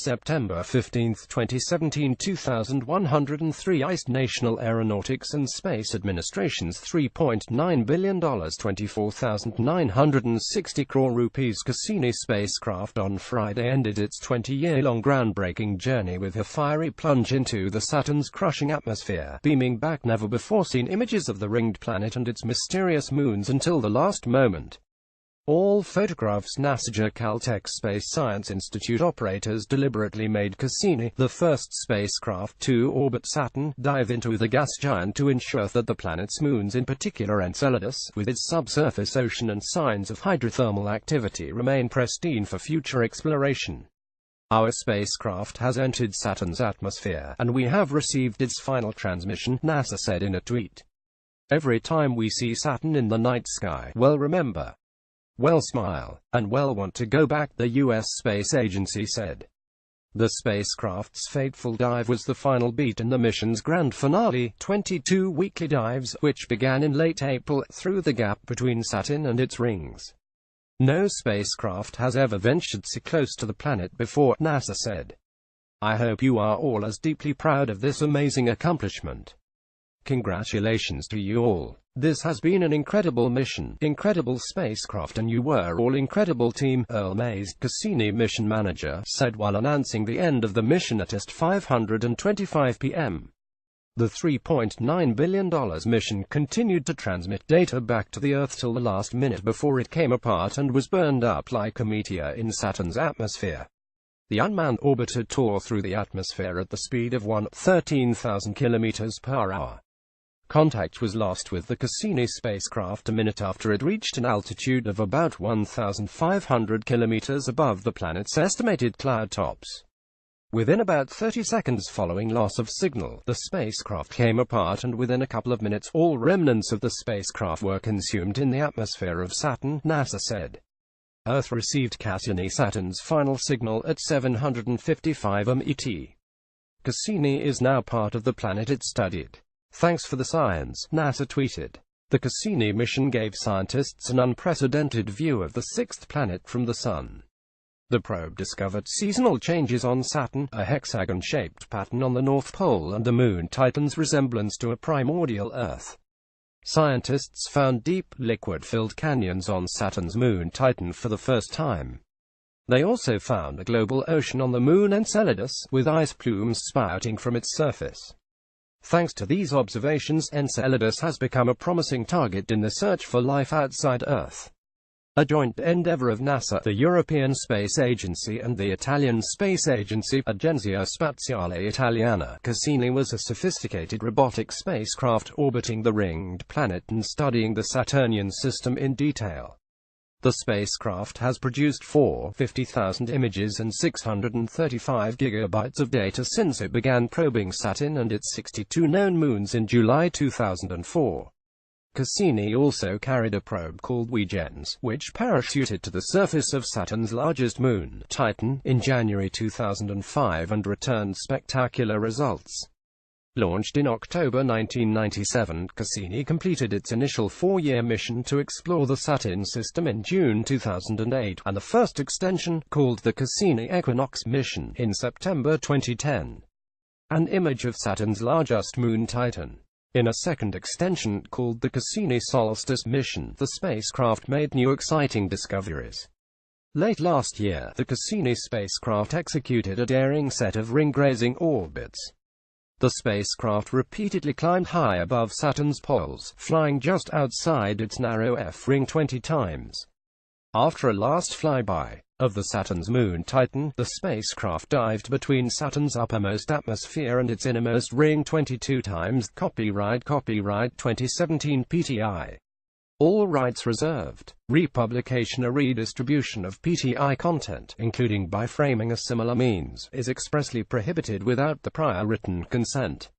September 15, 2017 2103 ISTNational Aeronautics and Space Administration's $3.9 billion 24,960 crore rupees Cassini spacecraft on Friday ended its 20-year-long groundbreaking journey with a fiery plunge into the Saturn's crushing atmosphere, beaming back never-before-seen images of the ringed planet and its mysterious moons until the last moment. All photographs NASA Caltech Space Science Institute operators deliberately made Cassini, the first spacecraft to orbit Saturn, dive into the gas giant to ensure that the planet's moons, in particular Enceladus, with its subsurface ocean and signs of hydrothermal activity, remain pristine for future exploration. Our spacecraft has entered Saturn's atmosphere, and we have received its final transmission, NASA said in a tweet. Every time we see Saturn in the night sky, we'll remember. We'll smile, and we'll want to go back, the U.S. Space Agency said. The spacecraft's fateful dive was the final beat in the mission's grand finale, 22 weekly dives, which began in late April, through the gap between Saturn and its rings. No spacecraft has ever ventured so close to the planet before, NASA said. I hope you are all as deeply proud of this amazing accomplishment. Congratulations to you all. This has been an incredible mission, incredible spacecraft, and you were all incredible team, Earl Mays, Cassini mission manager, said while announcing the end of the mission at just 5:25 p.m. The $3.9 billion mission continued to transmit data back to the Earth till the last minute before it came apart and was burned up like a meteor in Saturn's atmosphere. The unmanned orbiter tore through the atmosphere at the speed of 13,000 kilometers per hour. Contact was lost with the Cassini spacecraft a minute after it reached an altitude of about 1,500 kilometers above the planet's estimated cloud tops. Within about 30 seconds following loss of signal, the spacecraft came apart, and within a couple of minutes all remnants of the spacecraft were consumed in the atmosphere of Saturn, NASA said. Earth received Cassini Saturn's final signal at 7:55 MET. Cassini is now part of the planet it studied. Thanks for the science, NASA tweeted. The Cassini mission gave scientists an unprecedented view of the sixth planet from the Sun. The probe discovered seasonal changes on Saturn, a hexagon-shaped pattern on the North Pole, and the moon Titan's resemblance to a primordial Earth. Scientists found deep, liquid-filled canyons on Saturn's moon Titan for the first time. They also found a global ocean on the moon Enceladus, with ice plumes spouting from its surface. Thanks to these observations, Enceladus has become a promising target in the search for life outside Earth. A joint endeavor of NASA, the European Space Agency, and the Italian Space Agency, Agenzia Spaziale Italiana, Cassini was a sophisticated robotic spacecraft orbiting the ringed planet and studying the Saturnian system in detail. The spacecraft has produced 450,000 images and 635 gigabytes of data since it began probing Saturn and its 62 known moons in July 2004. Cassini also carried a probe called Huygens, which parachuted to the surface of Saturn's largest moon, Titan, in January 2005 and returned spectacular results. Launched in October 1997, Cassini completed its initial 4-year mission to explore the Saturn system in June 2008, and the first extension, called the Cassini Equinox mission, in September 2010. An image of Saturn's largest moon Titan. In a second extension, called the Cassini Solstice mission, the spacecraft made new exciting discoveries. Late last year, the Cassini spacecraft executed a daring set of ring-grazing orbits. The spacecraft repeatedly climbed high above Saturn's poles, flying just outside its narrow F-ring 20 times. After a last flyby of the Saturn's moon Titan, the spacecraft dived between Saturn's uppermost atmosphere and its innermost ring 22 times. Copyright 2017 PTI. All rights reserved. Republication or redistribution of PTI content, including by framing a similar means, is expressly prohibited without the prior written consent.